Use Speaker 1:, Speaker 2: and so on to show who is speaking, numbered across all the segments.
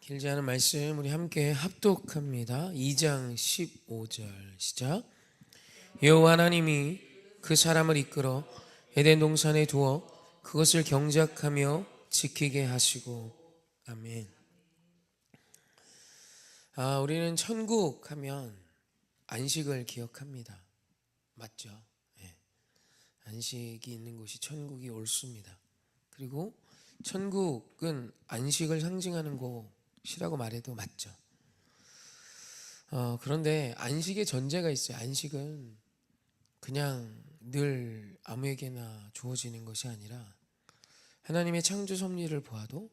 Speaker 1: 길지 않은 말씀 우리 함께 합독합니다. 2장 15절 시작. 여호와 하나님이 그 사람을 이끌어 에덴 동산에 두어 그것을 경작하며 지키게 하시고. 아멘. 우리는 천국 하면 안식을 기억합니다. 맞죠? 네. 안식이 있는 곳이 천국이 옳습니다. 그리고 천국은 안식을 상징하는 곳이라고 말해도 맞죠. 그런데 안식의 전제가 있어요. 안식은 그냥 늘 아무에게나 주어지는 것이 아니라 하나님의 창조 섭리를 보아도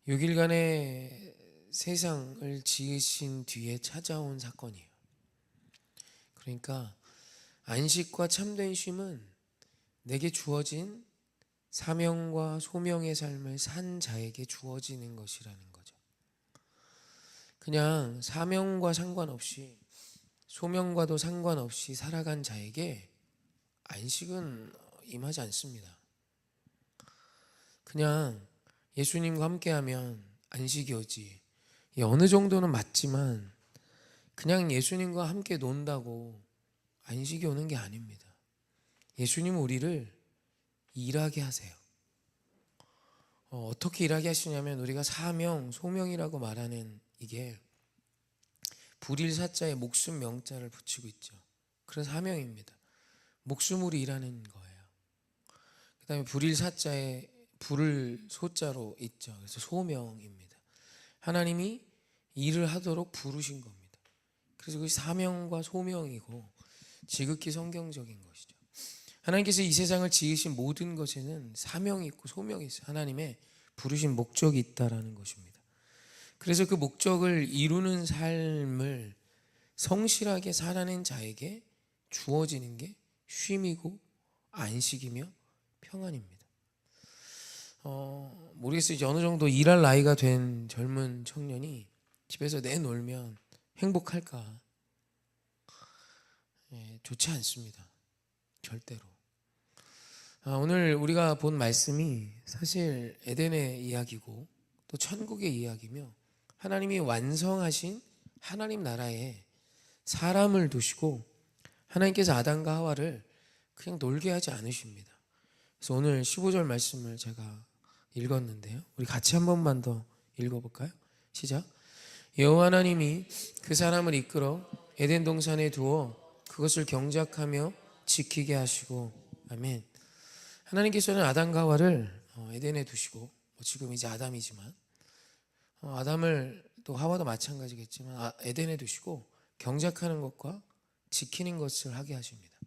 Speaker 1: 6일간의 세상을 지으신 뒤에 찾아온 사건이에요. 그러니까 안식과 참된 쉼은 내게 주어진 사명과 소명의 삶을 산 자에게 주어지는 것이라는 거죠. 그냥 사명과 상관없이 소명과도 상관없이 살아간 자에게 안식은 임하지 않습니다. 그냥 예수님과 함께하면 안식이 오지. 어느 정도는 맞지만 그냥 예수님과 함께 논다고 안식이 오는 게 아닙니다. 예수님은 우리를 일하게 하세요. 어떻게 일하게 하시냐면 우리가 사명, 소명이라고 말하는 이게 불일사자에 목숨 명자를 붙이고 있죠. 그런 사명입니다. 목숨으로 일하는 거예요. 그 다음에 불일사자에 불을 소자로 있죠. 그래서 소명입니다. 하나님이 일을 하도록 부르신 겁니다. 그래서 그 사명과 소명이고 지극히 성경적인 것이죠. 하나님께서 이 세상을 지으신 모든 것에는 사명이 있고 소명이 있어요. 하나님의 부르신 목적이 있다라는 것입니다. 그래서 그 목적을 이루는 삶을 성실하게 살아낸 자에게 주어지는 게 쉼이고 안식이며 평안입니다. 모르겠어요. 이제 어느 정도 일할 나이가 된 젊은 청년이 집에서 내놀면 행복할까? 좋지 않습니다. 절대로. 오늘 우리가 본 말씀이 사실 에덴의 이야기고 또 천국의 이야기며 하나님이 완성하신 하나님 나라에 사람을 두시고 하나님께서 아담과 하와를 그냥 놀게 하지 않으십니다. 그래서 오늘 15절 말씀을 제가 읽었는데요. 우리 같이 한 번만 더 읽어볼까요? 시작. 여호와 하나님이 그 사람을 이끌어 에덴 동산에 두어 그것을 경작하며 지키게 하시고. 아멘. 하나님께서는 아담과 하와를 에덴에 두시고 지금 이제 아담이지만 아담을 또 하와도 마찬가지겠지만 에덴에 두시고 경작하는 것과 지키는 것을 하게 하십니다.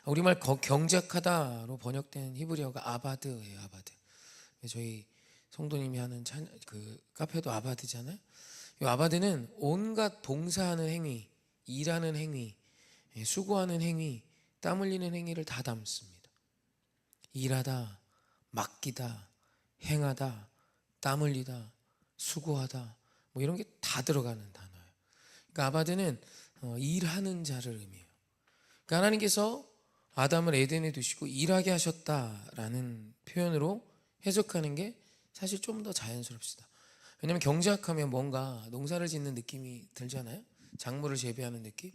Speaker 1: 우리말 경작하다로 번역된 히브리어가 아바드예요. 아바드. 저희 성도님이 하는 그 카페도 아바드잖아요. 이 아바드는 온갖 봉사하는 행위, 일하는 행위, 수고하는 행위, 땀 흘리는 행위를 다 담습니다. 일하다, 맡기다, 행하다, 땀 흘리다, 수고하다, 뭐 이런 게 다 들어가는 단어예요. 그러니까 아바드는 일하는 자를 의미해요. 그러니까 하나님께서 아담을 에덴에 두시고 일하게 하셨다라는 표현으로 해석하는 게 사실 좀 더 자연스럽습니다. 왜냐하면 경작하면 뭔가 농사를 짓는 느낌이 들잖아요. 작물을 재배하는 느낌.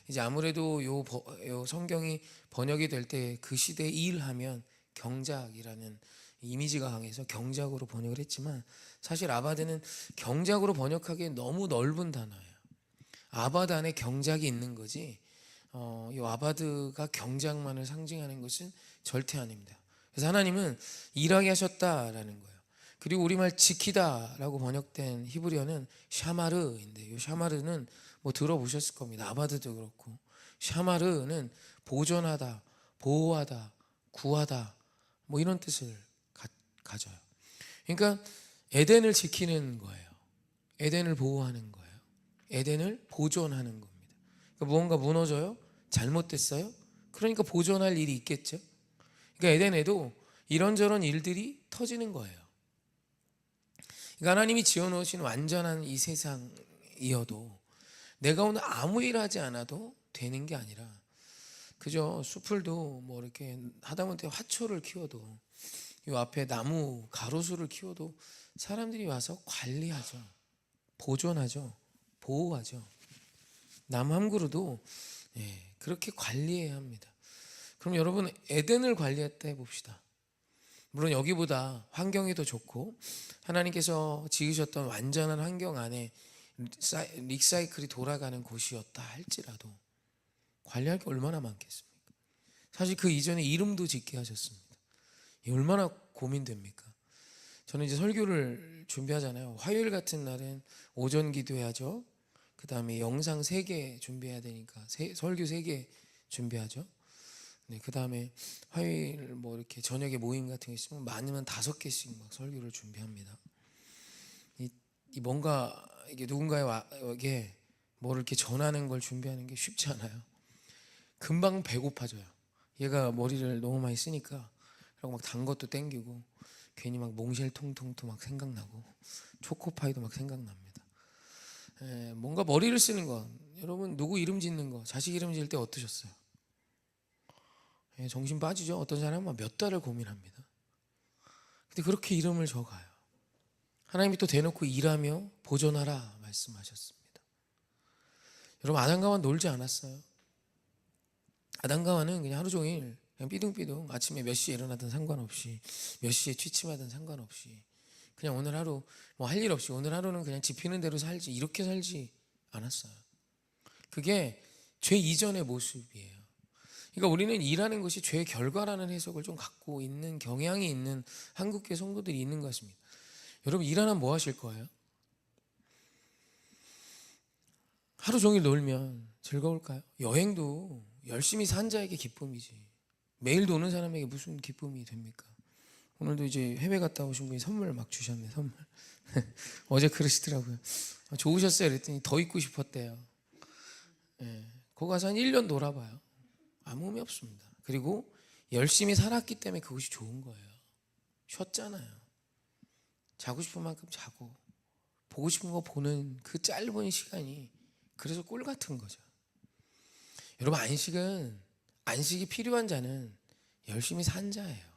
Speaker 1: 이제 아무래도 요 성경이 번역이 될 때 그 시대에 일하면 경작이라는 이미지가 강해서 경작으로 번역을 했지만 사실 아바드는 경작으로 번역하기에 너무 넓은 단어예요. 아바드 안에 경작이 있는 거지 이 아바드가 경작만을 상징하는 것은 절대 아닙니다. 그래서 하나님은 일하게 하셨다라는 거예요. 그리고 우리말 지키다라고 번역된 히브리어는 샤마르인데 이 샤마르는 뭐 들어보셨을 겁니다. 아바드도 그렇고 샤마르는 보존하다, 보호하다, 구하다 뭐 이런 뜻을 가져요. 그러니까 에덴을 지키는 거예요. 에덴을 보호하는 거예요. 에덴을 보존하는 겁니다. 그러니까 무언가 무너져요? 잘못됐어요? 그러니까 보존할 일이 있겠죠. 그러니까 에덴에도 이런저런 일들이 터지는 거예요. 그러니까 하나님이 지어놓으신 완전한 이 세상이어도 내가 오늘 아무 일 하지 않아도 되는 게 아니라 그저 숲을도 뭐 이렇게 하다못해 화초를 키워도 이 앞에 나무 가로수를 키워도 사람들이 와서 관리하죠. 보존하죠. 보호하죠. 남 한 그루도 그렇게 관리해야 합니다. 그럼 여러분 에덴을 관리했다 해봅시다. 물론 여기보다 환경이 더 좋고 하나님께서 지으셨던 완전한 환경 안에 리사이클이 돌아가는 곳이었다 할지라도 관리할 게 얼마나 많겠습니까? 사실 그 이전에 이름도 짓게 하셨습니다. 얼마나 고민됩니까? 저는 이제 설교를 준비하잖아요. 화요일 같은 날은 오전 기도해야죠. 그 다음에 영상 3개 준비해야 되니까 설교 3개 준비하죠. 네, 그 다음에 화요일 뭐 이렇게 저녁에 모임 같은 거 있으면 많으면 5개씩 막 설교를 준비합니다. 이 뭔가 이게 누군가에게 뭐를 이렇게 전하는 걸 준비하는 게 쉽지 않아요. 금방 배고파져요. 얘가 머리를 너무 많이 쓰니까 그리고 막 단 것도 땡기고 괜히 막 몽쉘통통도 막 생각나고 초코파이도 막 생각납니다. 뭔가 머리를 쓰는 거, 여러분 누구 이름 짓는 거, 자식 이름 지을 때 어떠셨어요? 정신 빠지죠. 어떤 사람은 몇 달을 고민합니다. 근데 그렇게 이름을 적어요. 하나님이 또 대놓고 일하며 보존하라 말씀하셨습니다. 여러분 아담과 하와는 놀지 않았어요. 아담과 하와는 그냥 하루 종일 그냥 삐둥삐둥 아침에 몇 시에 일어나든 상관없이 몇 시에 취침하든 상관없이 그냥 오늘 하루 뭐 할 일 없이 오늘 하루는 그냥 집히는 대로 살지 이렇게 살지 않았어요. 그게 죄 이전의 모습이에요. 그러니까 우리는 일하는 것이 죄의 결과라는 해석을 좀 갖고 있는 경향이 있는 한국교회 성도들이 있는 것 같습니다. 여러분 일 안 하면 뭐 하실 거예요? 하루 종일 놀면 즐거울까요? 여행도 열심히 산 자에게 기쁨이지 매일 노는 사람에게 무슨 기쁨이 됩니까? 오늘도 이제 해외 갔다 오신 분이 선물 막 주셨네. 선물 어제 그러시더라고요. 좋으셨어요? 그랬더니 더 있고 싶었대요. 거기 가서 한 1년 놀아봐요. 아무 의미 없습니다. 그리고 열심히 살았기 때문에 그것이 좋은 거예요. 쉬었잖아요. 자고 싶은 만큼 자고 보고 싶은 거 보는 그 짧은 시간이 그래서 꿀 같은 거죠. 여러분 안식이 필요한 자는 열심히 산 자예요.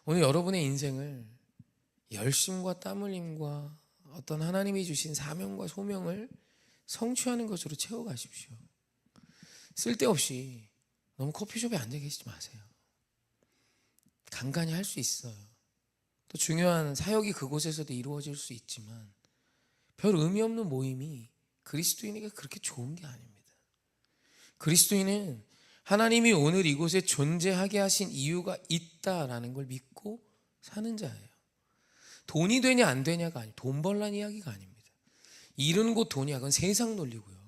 Speaker 1: 오늘 여러분의 인생을 열심과 땀 흘림과 어떤 하나님이 주신 사명과 소명을 성취하는 것으로 채워가십시오. 쓸데없이 너무 커피숍에 앉아 계시지 마세요. 간간히 할 수 있어요. 또 중요한 사역이 그곳에서도 이루어질 수 있지만 별 의미 없는 모임이 그리스도인에게 그렇게 좋은 게 아닙니다. 그리스도인은 하나님이 오늘 이곳에 존재하게 하신 이유가 있다라는 걸 믿고 사는 자예요. 돈이 되냐 안 되냐가 아니에요. 돈 벌라는 이야기가 아닙니다. 일은 곧 돈이야. 그건 세상 논리고요.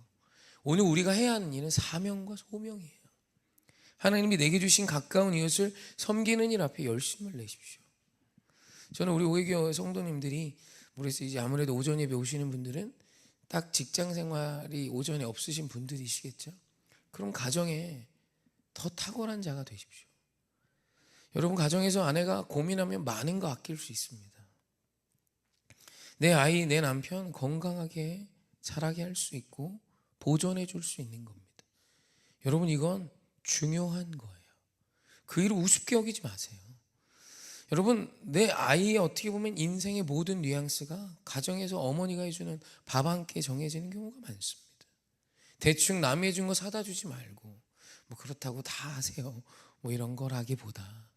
Speaker 1: 오늘 우리가 해야 하는 일은 사명과 소명이에요. 하나님이 내게 주신 가까운 이웃을 섬기는 일 앞에 열심을 내십시오. 저는 우리 오해교회 성도님들이 그래서 이제 아무래도 오전 예배 오시는 분들은 딱 직장 생활이 오전에 없으신 분들이시겠죠. 그럼 가정에 더 탁월한 자가 되십시오. 여러분 가정에서 아내가 고민하면 많은 거 아낄 수 있습니다. 내 아이, 내 남편 건강하게 자라게 할 수 있고 보존해 줄 수 있는 겁니다. 여러분 이건 중요한 거예요. 그 일을 우습게 여기지 마세요. 여러분 내 아이의 어떻게 보면 인생의 모든 뉘앙스가 가정에서 어머니가 해주는 밥 한 끼 정해지는 경우가 많습니다. 대충 남이 해준 거 사다 주지 말고 뭐 그렇다고 다 하세요 뭐 이런 거라기보다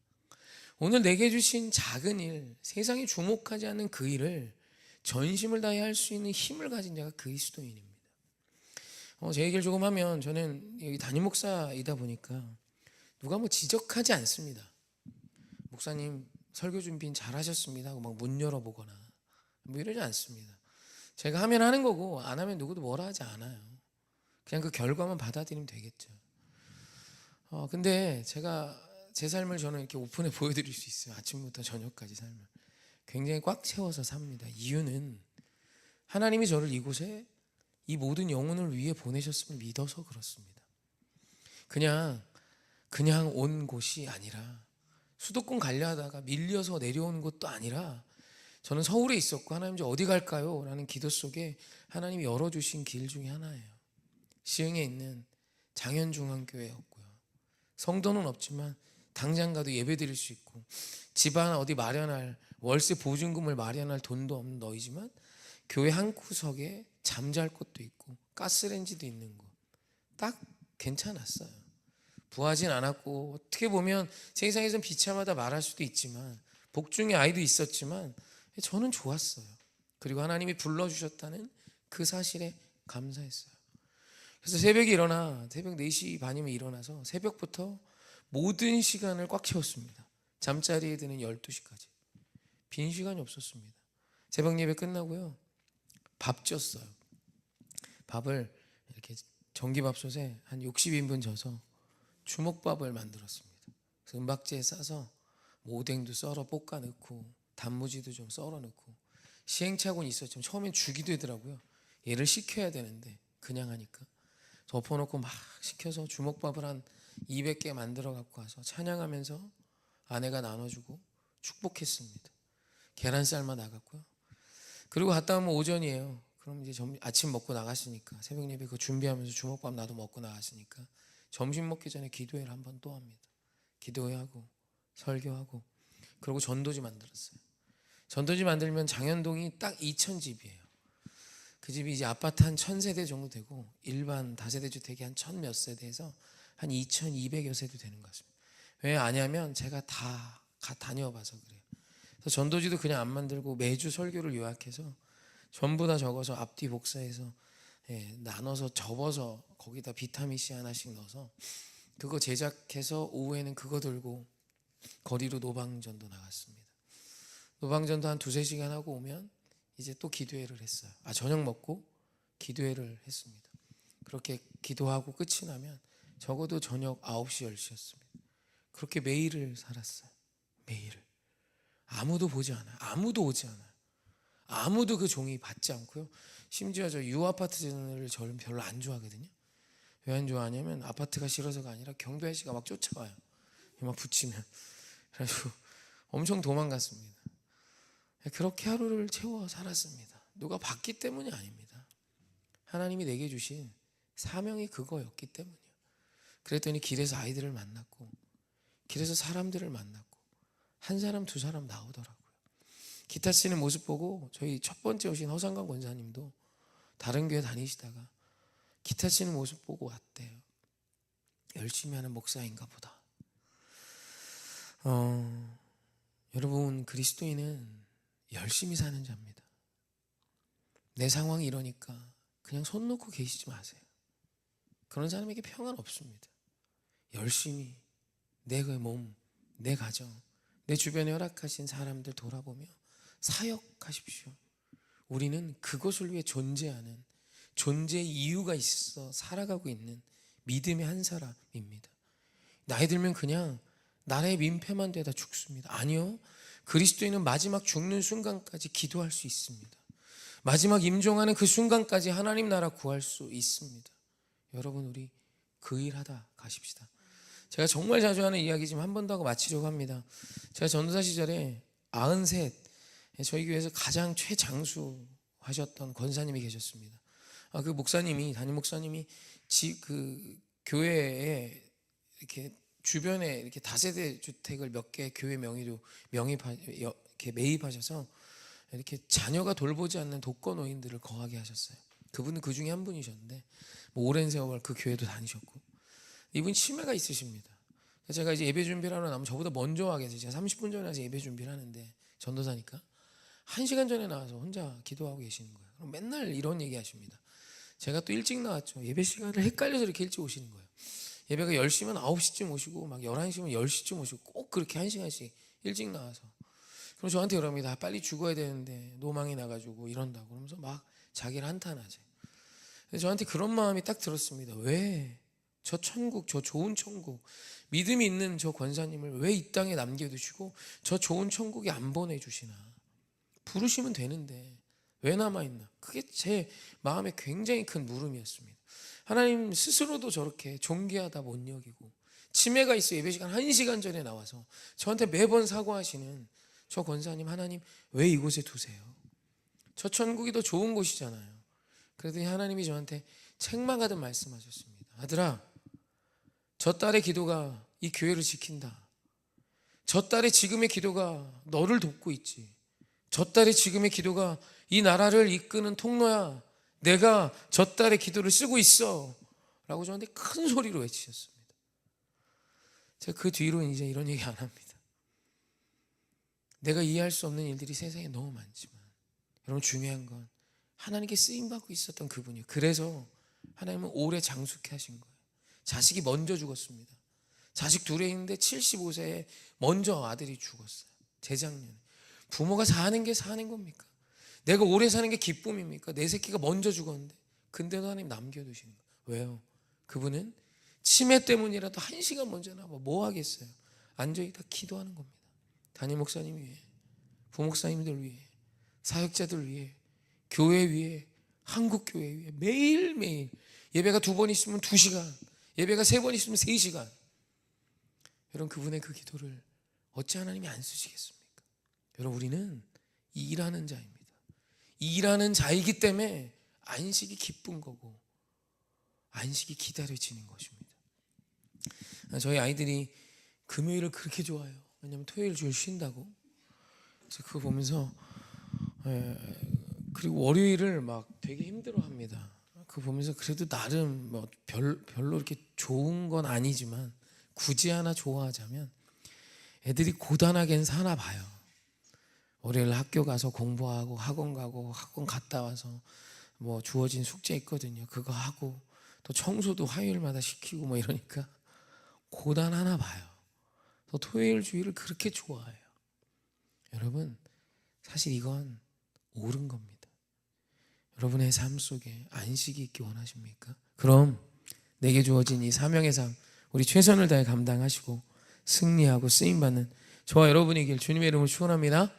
Speaker 1: 오늘 내게 주신 작은 일, 세상이 주목하지 않는 그 일을 전심을 다해 할 수 있는 힘을 가진 자가 그리스도인입니다. 제 얘기를 조금 하면 저는 여기 담임 목사이다 보니까 누가 뭐 지적하지 않습니다. 목사님 설교 준비 잘하셨습니다 하고 막 문 열어보거나 뭐 이러지 않습니다. 제가 하면 하는 거고 안 하면 누구도 뭐라 하지 않아요. 그냥 그 결과만 받아들이면 되겠죠. 근데 제가 제 삶을 저는 이렇게 오픈해 보여드릴 수 있어요. 아침부터 저녁까지 삶을 굉장히 꽉 채워서 삽니다. 이유는 하나님이 저를 이곳에 이 모든 영혼을 위해 보내셨음을 믿어서 그렇습니다. 그냥 온 곳이 아니라 수도권 가려 하다가 밀려서 내려온 곳도 아니라 저는 서울에 있었고 하나님 저 어디 갈까요? 라는 기도 속에 하나님이 열어주신 길 중에 하나예요. 시흥에 있는 장현중앙교회였고요. 성도는 없지만 당장 가도 예배 드릴 수 있고 집 하나 어디 마련할 월세 보증금을 마련할 돈도 없는 너희지만 교회 한 구석에 잠잘 곳도 있고 가스레인지도 있는 곳, 딱 괜찮았어요. 부하진 않았고 어떻게 보면 세상에선 비참하다 말할 수도 있지만 복중의 아이도 있었지만 저는 좋았어요. 그리고 하나님이 불러주셨다는 그 사실에 감사했어요. 그래서 새벽에 일어나 새벽 4시 반이면 일어나서 새벽부터 모든 시간을 꽉 채웠습니다. 잠자리에 드는 12시까지 빈 시간이 없었습니다. 새벽 예배 끝나고요 밥 쪘어요. 밥을 이렇게 전기밥솥에 한 60인분 져서 주먹밥을 만들었습니다. 그래서 은박지에 싸서 오뎅도 썰어 볶아 넣고 단무지도 좀 썰어 넣고 시행착오는 있었지만 처음엔 죽이 되더라고요. 얘를 식혀야 되는데 그냥 하니까 덮어놓고 막 식혀서 주먹밥을 한 200개 만들어 갖고 와서 찬양하면서 아내가 나눠주고 축복했습니다. 계란쌀만 나갔고요. 그리고 갔다 오면 오전이에요. 그럼 이제 아침 먹고 나갔으니까 새벽 예배 그 준비하면서 주먹밥 나도 먹고 나갔으니까 점심 먹기 전에 기도회를 한 번 또 합니다. 기도회하고 설교하고 그리고 전도지 만들었어요. 전도지 만들면 장현동이 딱 2,000집이에요. 그 집이 이제 아파트 한 1,000세대 정도 되고 일반 다세대 주택이 한 1,000몇 세대에서 한 2,200여 세대 되는 것 같습니다. 왜 아냐면 제가 다 다녀봐서 그래요. 그래서 전도지도 그냥 안 만들고 매주 설교를 요약해서 전부 다 적어서 앞뒤 복사해서 나눠서 접어서 거기다 비타민C 하나씩 넣어서 그거 제작해서 오후에는 그거 들고 거리로 노방전도 나갔습니다. 노방전도 한 2-3시간 하고 오면 이제 또 기도회를 했어요. 저녁 먹고 기도회를 했습니다. 그렇게 기도하고 끝이 나면 적어도 저녁 9시 10시였습니다. 그렇게 매일을 살았어요. 매일을. 아무도 보지 않아요. 아무도 오지 않아요. 아무도 그 종이 받지 않고요. 심지어 저 유아파트를 저는 별로 안 좋아하거든요. 왜 안 좋아하냐면 아파트가 싫어서가 아니라 경비 아저씨가 막 쫓아와요. 막 붙이면. 그래가지고 엄청 도망갔습니다. 그렇게 하루를 채워 살았습니다. 누가 받기 때문이 아닙니다. 하나님이 내게 주신 사명이 그거였기 때문이에요. 그랬더니 길에서 아이들을 만났고 길에서 사람들을 만났고 한 사람 두 사람 나오더라고요. 기타 치는 모습 보고 저희 첫 번째 오신 허상관 권사님도 다른 교회 다니시다가 기타 치는 모습 보고 왔대요. 열심히 하는 목사인가 보다. 여러분 그리스도인은 열심히 사는 자입니다. 내 상황이 이러니까 그냥 손 놓고 계시지 마세요. 그런 사람에게 평안 없습니다. 열심히 내 몸, 내 가정, 내 주변에 허락하신 사람들 돌아보며 사역하십시오. 우리는 그것을 위해 존재하는 존재의 이유가 있어 살아가고 있는 믿음의 한 사람입니다. 나이 들면 그냥 나라의 민폐만 되다 죽습니다. 아니요. 그리스도인은 마지막 죽는 순간까지 기도할 수 있습니다. 마지막 임종하는 그 순간까지 하나님 나라 구할 수 있습니다. 여러분 우리 그 일 하다 가십시다. 제가 정말 자주 하는 이야기지만 한 번 더 하고 마치려고 합니다. 제가 전도사 시절에 93 저희 교회에서 가장 최장수 하셨던 권사님이 계셨습니다. 그 목사님이 담임 목사님이 그 교회에 이렇게 주변에 이렇게 다세대 주택을 몇 개 교회 명의로 이렇게 매입하셔서 이렇게 자녀가 돌보지 않는 독거노인들을 거하게 하셨어요. 그분은 그 중에 한 분이셨는데 오랜 세월 그 교회도 다니셨고 이분 치매가 있으십니다. 제가 이제 예배 준비를 하러 나면 저보다 먼저 와 계세요. 제가 30분 전에 와서 예배 준비를 하는데 전도사니까 1시간 전에 나와서 혼자 기도하고 계시는 거예요. 그럼 맨날 이런 얘기 하십니다. 제가 또 일찍 나왔죠. 예배 시간을 헷갈려서 이렇게 일찍 오시는 거예요. 예배가 10시면 9시쯤 오시고 막 11시면 10시쯤 오시고 꼭 그렇게 1시간씩 일찍 나와서 그럼 저한테 그럽니다. 빨리 죽어야 되는데 노망이 나가지고 이런다고 그러면서 막 자기를 한탄하죠. 저한테 그런 마음이 딱 들었습니다. 왜 저 천국, 저 좋은 천국, 믿음이 있는 저 권사님을 왜 이 땅에 남겨두시고 저 좋은 천국에 안 보내주시나. 부르시면 되는데 왜 남아있나. 그게 제 마음에 굉장히 큰 물음이었습니다. 하나님 스스로도 저렇게 존귀하다 못 여기고 치매가 있어 예배 시간 1시간 전에 나와서 저한테 매번 사과하시는 저 권사님, 하나님 왜 이곳에 두세요? 저 천국이 더 좋은 곳이잖아요. 그러더니 하나님이 저한테 책망하듯 말씀하셨습니다. 아들아, 저 딸의 기도가 이 교회를 지킨다. 저 딸의 지금의 기도가 너를 돕고 있지. 저 딸의 지금의 기도가 이 나라를 이끄는 통로야. 내가 저 딸의 기도를 쓰고 있어 라고 저한테 큰 소리로 외치셨습니다. 제가 그 뒤로는 이제 이런 얘기 안 합니다. 내가 이해할 수 없는 일들이 세상에 너무 많지만 여러분, 중요한 건 하나님께 쓰임받고 있었던 그분이에요. 그래서 하나님은 오래 장수케 하신 거예요. 자식이 먼저 죽었습니다. 자식 둘에 있는데 75세에 먼저 아들이 죽었어요. 재작년에. 부모가 사는 게 사는 겁니까? 내가 오래 사는 게 기쁨입니까? 내 새끼가 먼저 죽었는데. 근데도 하나님 남겨두시는 거예요. 왜요? 그분은 치매 때문이라도 1시간 먼저 나와 뭐 하겠어요? 앉아있다 기도하는 겁니다. 담임 목사님 위해, 부목사님들 위해, 사역자들 위해, 교회 위해, 한국교회 위해 매일매일 예배가 2번 있으면 2시간, 예배가 3번 있으면 3시간. 여러분, 그분의 그 기도를 어찌 하나님이 안 쓰시겠습니까? 여러분, 우리는 일하는 자입니다. 일하는 자이기 때문에 안식이 기쁜 거고 안식이 기다려지는 것입니다. 저희 아이들이 금요일을 그렇게 좋아해요. 왜냐하면 토요일 주일 쉰다고. 그래서 그거 보면서 그리고 월요일을 막 되게 힘들어합니다. 그거 보면서 그래도 나름 뭐 별로 이렇게 좋은 건 아니지만 굳이 하나 좋아하자면 애들이 고단하게 사나 봐요. 월요일 학교 가서 공부하고 학원 가고 학원 갔다 와서 뭐 주어진 숙제 있거든요. 그거 하고 또 청소도 화요일마다 시키고 뭐 이러니까 고단하나 봐요. 또 토요일 주일을 그렇게 좋아해요. 여러분, 사실 이건 옳은 겁니다. 여러분의 삶 속에 안식이 있기 원하십니까? 그럼 내게 주어진 이 사명의 삶 우리 최선을 다해 감당하시고 승리하고 쓰임받는 저와 여러분이길 주님의 이름으로 축원합니다.